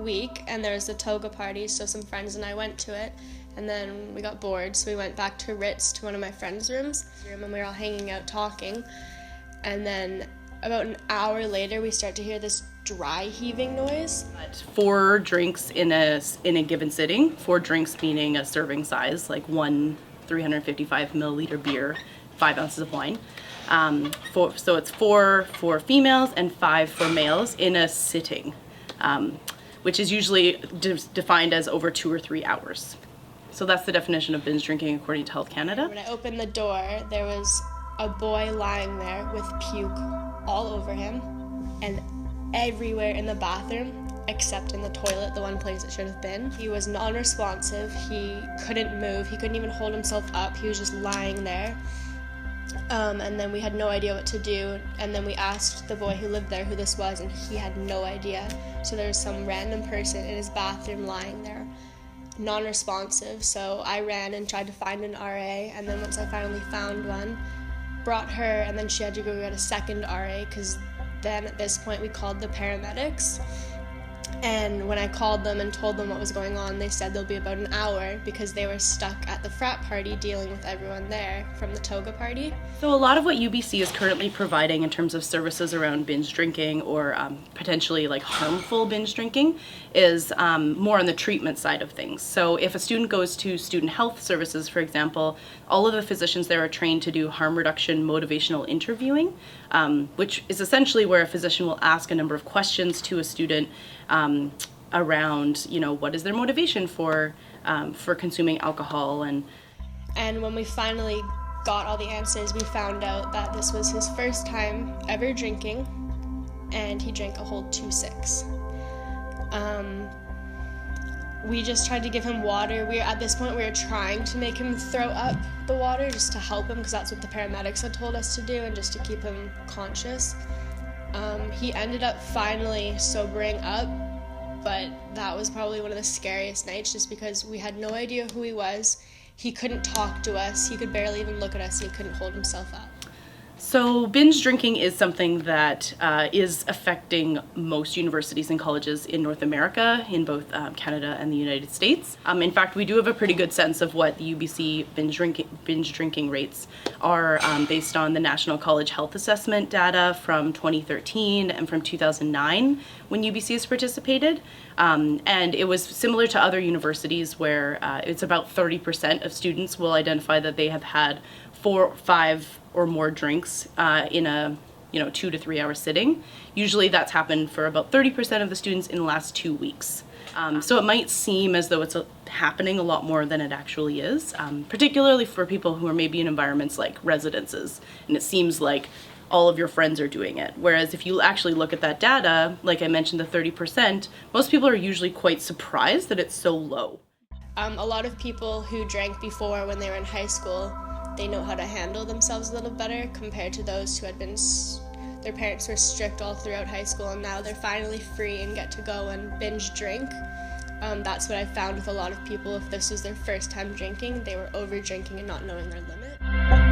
week, and there was a toga party, so some friends and I went to it, and then we got bored, so we went back to Ritz to one of my friends' rooms, and we were all hanging out talking, and then about an hour later we start to hear this dry heaving noise. 4 drinks in a given sitting, 4 drinks meaning a serving size, like 1 355 milliliter beer, 5 ounces of wine. So it's 4 for females and 5 for males in a sitting, which is usually defined as over 2 or 3 hours. So that's the definition of binge drinking according to Health Canada. When I opened the door, there was a boy lying there with puke all over him and everywhere in the bathroom except in the toilet, the one place it should have been. He was non-responsive, he couldn't move, he couldn't even hold himself up, he was just lying there. And then we had no idea what to do, and then we asked the boy who lived there who this was, and he had no idea. So there was some random person in his bathroom lying there, non-responsive. So I ran and tried to find an RA, and then once I finally found one, brought her, and then she had to go get a second RA, because then at this point we called the paramedics. And when I called them and told them what was going on, they said they'll be about an hour because they were stuck at the frat party dealing with everyone there from the toga party. So a lot of what UBC is currently providing in terms of services around binge drinking or potentially like harmful binge drinking is more on the treatment side of things. So if a student goes to student health services, for example, all of the physicians there are trained to do harm reduction motivational interviewing, which is essentially where a physician will ask a number of questions to a student around, what is their motivation for consuming alcohol. And when we finally got all the answers, we found out that this was his first time ever drinking, and he drank a whole 2-6. We just tried to give him water. At this point we were trying to make him throw up the water just to help him, because that's what the paramedics had told us to do, and just to keep him conscious. He ended up finally sobering up, but that was probably one of the scariest nights, just because we had no idea who he was. He couldn't talk to us, he could barely even look at us, and he couldn't hold himself up. So binge drinking is something that is affecting most universities and colleges in North America, in both Canada and the United States. In fact, we do have a pretty good sense of what the UBC binge drinking rates are based on the National College Health Assessment data from 2013 and from 2009 when UBC has participated. And it was similar to other universities where it's about 30% of students will identify that they have had 4, 5 or more drinks in a 2 to 3 hour sitting. Usually that's happened for about 30% of the students in the last 2 weeks. So it might seem as though it's happening a lot more than it actually is, particularly for people who are maybe in environments like residences, and it seems like all of your friends are doing it. Whereas if you actually look at that data, like I mentioned, the 30%, most people are usually quite surprised that it's so low. A lot of people who drank before when they were in high school, they know how to handle themselves a little better compared to those who had been, their parents were strict all throughout high school, and now they're finally free and get to go and binge drink. That's what I found with a lot of people. If this was their first time drinking, they were over drinking and not knowing their limit.